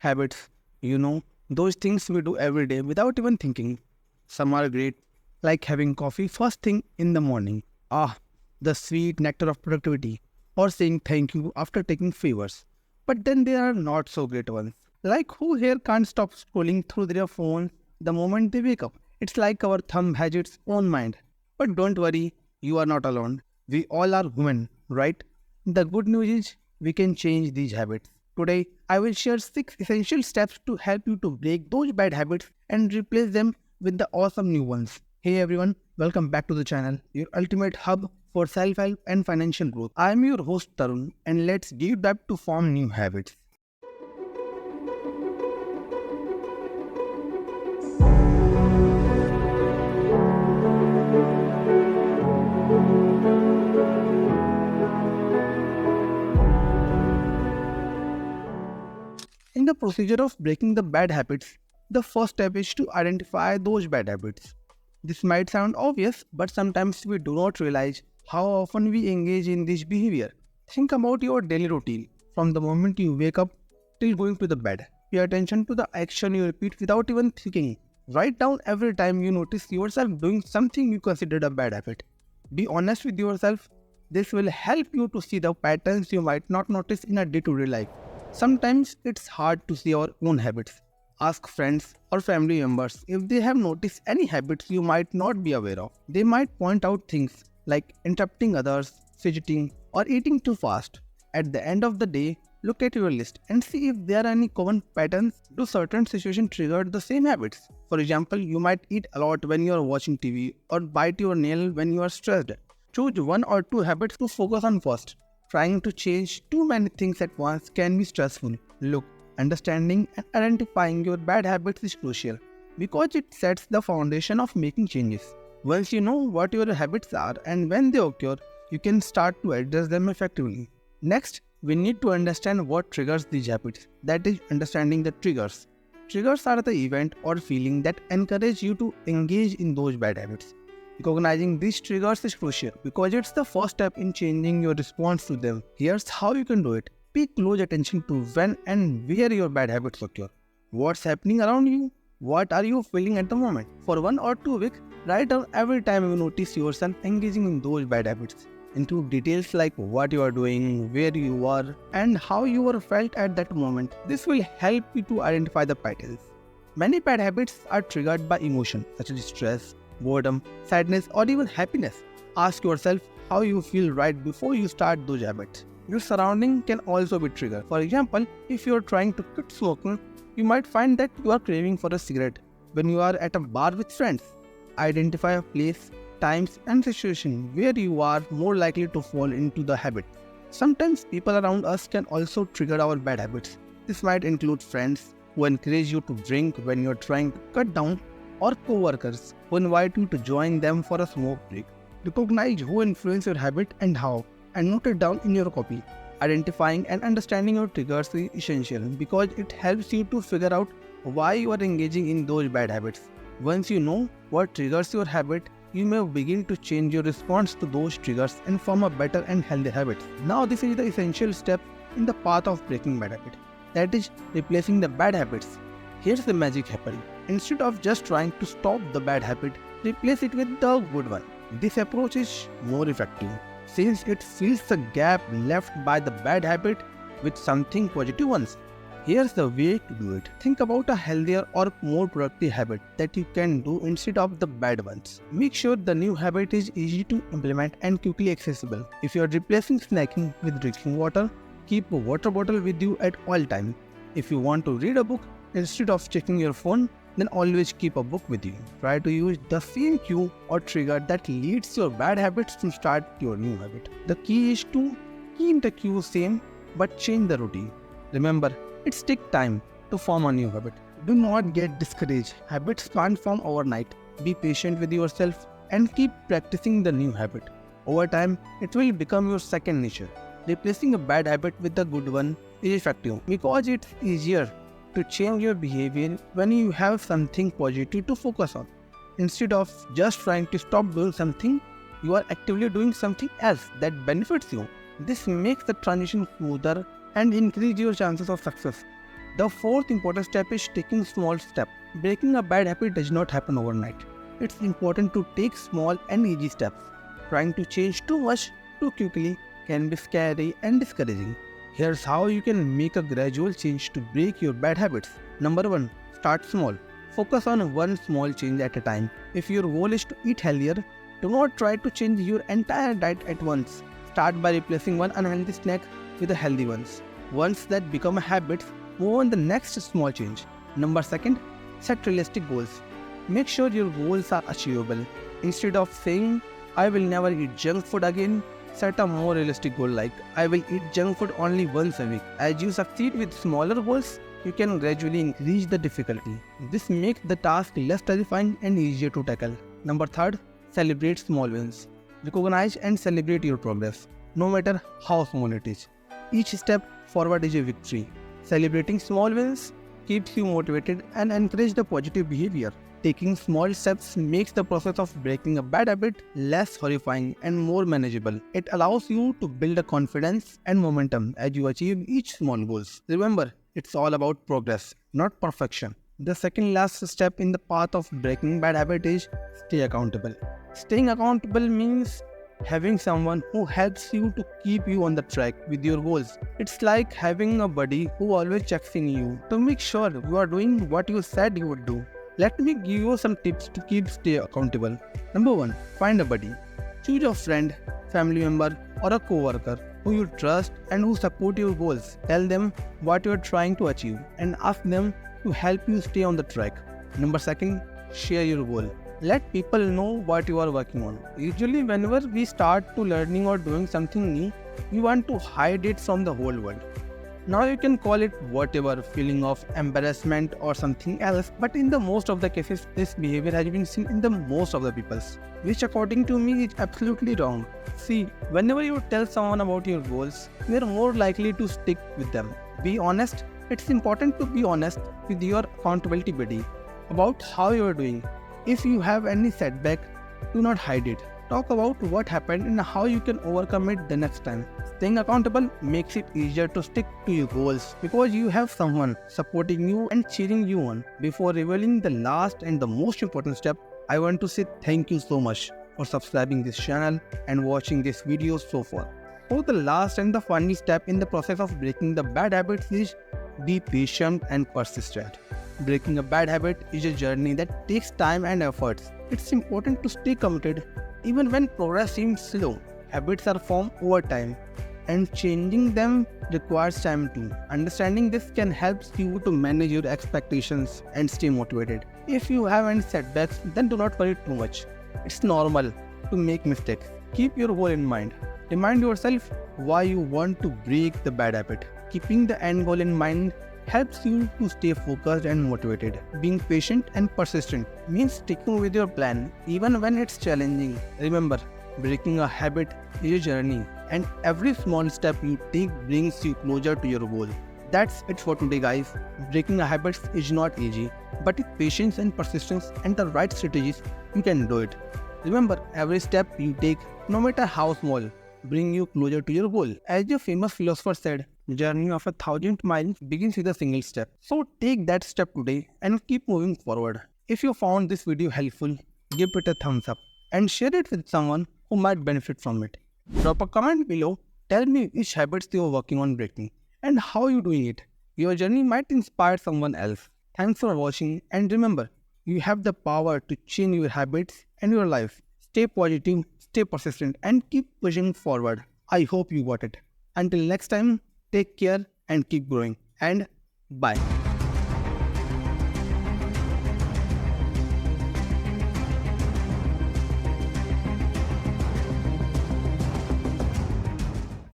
Habits, those things we do every day without even thinking. Some are great, like having coffee first thing in the morning. Ah, the sweet nectar of productivity. Or saying thank you after taking favors. But then there are not so great ones. Like who here can't stop scrolling through their phone the moment they wake up? It's like our thumb has its own mind. But don't worry, you are not alone. We all are human, right? The good news is we can change these habits. Today, I will share 6 essential steps to help you to break those bad habits and replace them with the awesome new ones. Hey everyone, welcome back to the channel, your ultimate hub for self-help and financial growth. I am your host Tarun and let's deep dive to form new habits. In the procedure of breaking the bad habits, the first step is to identify those bad habits. This might sound obvious, but sometimes we do not realize how often we engage in this behavior. Think about your daily routine from the moment you wake up till going to the bed. Pay attention to the action you repeat without even thinking. Write down every time you notice yourself doing something you considered a bad habit. Be honest with yourself. This will help you to see the patterns you might not notice in a day-to-day life. Sometimes it's hard to see our own habits. Ask friends or family members if they have noticed any habits you might not be aware of. They might point out things like interrupting others, fidgeting, or eating too fast. At the end of the day, look at your list and see if there are any common patterns. Do certain situations trigger the same habits? For example, you might eat a lot when you are watching TV or bite your nail when you are stressed. Choose 1 or 2 habits to focus on first. Trying to change too many things at once can be stressful. Look, understanding and identifying your bad habits is crucial because it sets the foundation of making changes. Once you know what your habits are and when they occur, you can start to address them effectively. Next, we need to understand what triggers these habits. That is, understanding the triggers. Triggers are the event or feeling that encourage you to engage in those bad habits. Recognizing these triggers is crucial because it's the first step in changing your response to them. Here's how you can do it. Pay close attention to when and where your bad habits occur. What's happening around you? What are you feeling at the moment? For 1 or 2 weeks, write down every time you notice yourself engaging in those bad habits. Include details like what you are doing, where you are, and how you were felt at that moment. This will help you to identify the patterns. Many bad habits are triggered by emotion such as stress, boredom, sadness, or even happiness. Ask yourself how you feel right before you start those habits. Your surrounding can also be triggered. For example, if you are trying to quit smoking, you might find that you are craving for a cigarette when you are at a bar with friends. Identify a place, times, and situation where you are more likely to fall into the habit. Sometimes people around us can also trigger our bad habits. This might include friends who encourage you to drink when you are trying to cut down, or co-workers who invite you to join them for a smoke break. Recognize who influences your habit and how, and note it down in your copy. Identifying and understanding your triggers is essential because it helps you to figure out why you are engaging in those bad habits. Once you know what triggers your habit, you may begin to change your response to those triggers and form a better and healthy habit. Now this is the essential step in the path of breaking bad habits. That is, replacing the bad habits. Here's the magic happening. Instead of just trying to stop the bad habit, replace it with the good one. This approach is more effective since it fills the gap left by the bad habit with something positive ones. Here's the way to do it. Think about a healthier or more productive habit that you can do instead of the bad ones. Make sure the new habit is easy to implement and quickly accessible. If you are replacing snacking with drinking water, keep a water bottle with you at all times. If you want to read a book instead of checking your phone, then always keep a book with you. Try to use the same cue or trigger that leads your bad habits to start your new habit. The key is to keep the cue same but change the routine. Remember, it takes time to form a new habit. Do not get discouraged. Habits can't form overnight. Be patient with yourself and keep practicing the new habit. Over time, it will become your second nature. Replacing a bad habit with a good one is effective because it's easier to change your behavior when you have something positive to focus on. Instead of just trying to stop doing something, you are actively doing something else that benefits you. This makes the transition smoother and increase your chances of success. The fourth important step is taking small steps. Breaking a bad habit does not happen overnight. It's important to take small and easy steps. Trying to change too much too quickly can be scary and discouraging. Here's how you can make a gradual change to break your bad habits. Number 1. Start small. Focus on one small change at a time. If your goal is to eat healthier, do not try to change your entire diet at once. Start by replacing one unhealthy snack with a healthy one. Once that become a habit, move on the next small change. Number 2. Set realistic goals. Make sure your goals are achievable. Instead of saying, I will never eat junk food again, set a more realistic goal like, I will eat junk food only once a week. As you succeed with smaller goals, you can gradually increase the difficulty. This makes the task less terrifying and easier to tackle. Number 3. Celebrate small wins. Recognize and celebrate your progress, no matter how small it is. Each step forward is a victory. Celebrating small wins keeps you motivated and encourages the positive behavior. Taking small steps makes the process of breaking a bad habit less horrifying and more manageable. It allows you to build a confidence and momentum as you achieve each small goals. Remember, it's all about progress, not perfection. The second last step in the path of breaking bad habit is stay accountable. Staying accountable means having someone who helps you to keep you on the track with your goals. It's like having a buddy who always checks in you to make sure you are doing what you said you would do. Let me give you some tips to stay accountable. Number 1. Find a buddy. Choose a friend, family member or a co-worker who you trust and who support your goals. Tell them what you are trying to achieve and ask them to help you stay on the track. Number 2. Share your goal. Let people know what you are working on. Usually whenever we start to learning or doing something new, we want to hide it from the whole world. Now you can call it whatever, feeling of embarrassment or something else, but in the most of the cases, this behavior has been seen in the most of the peoples, which according to me is absolutely wrong. See, whenever you tell someone about your goals, you are more likely to stick with them. Be honest. It's important to be honest with your accountability buddy about how you are doing. If you have any setback, do not hide it. Talk about what happened and how you can overcome it the next time. Staying accountable makes it easier to stick to your goals because you have someone supporting you and cheering you on. Before revealing the last and the most important step, I want to say thank you so much for subscribing this channel and watching this video so far. So the last and the final step in the process of breaking the bad habits is be patient and persistent. Breaking a bad habit is a journey that takes time and efforts. It's important to stay committed even when progress seems slow. Habits are formed over time and changing them requires time too. Understanding this can help you to manage your expectations and stay motivated. If you have any setbacks, then do not worry too much. It's normal to make mistakes. Keep your goal in mind. Remind yourself why you want to break the bad habit. Keeping the end goal in mind helps you to stay focused and motivated. Being patient and persistent means sticking with your plan even when it's challenging. Remember, breaking a habit is a journey and every small step you take brings you closer to your goal. That's it for today guys. Breaking a habit is not easy, but with patience and persistence and the right strategies, you can do it. Remember, every step you take, no matter how small, bring you closer to your goal. As the famous philosopher said, the journey of 1,000 miles begins with a single step. So take that step today and keep moving forward. If you found this video helpful, give it a thumbs up and share it with someone who might benefit from it. Drop a comment below, tell me which habits you are working on breaking and how you are doing it. Your journey might inspire someone else. Thanks for watching and remember, you have the power to change your habits and your life. Stay positive, stay persistent and keep pushing forward. I hope you got it. Until next time, take care and keep growing and bye.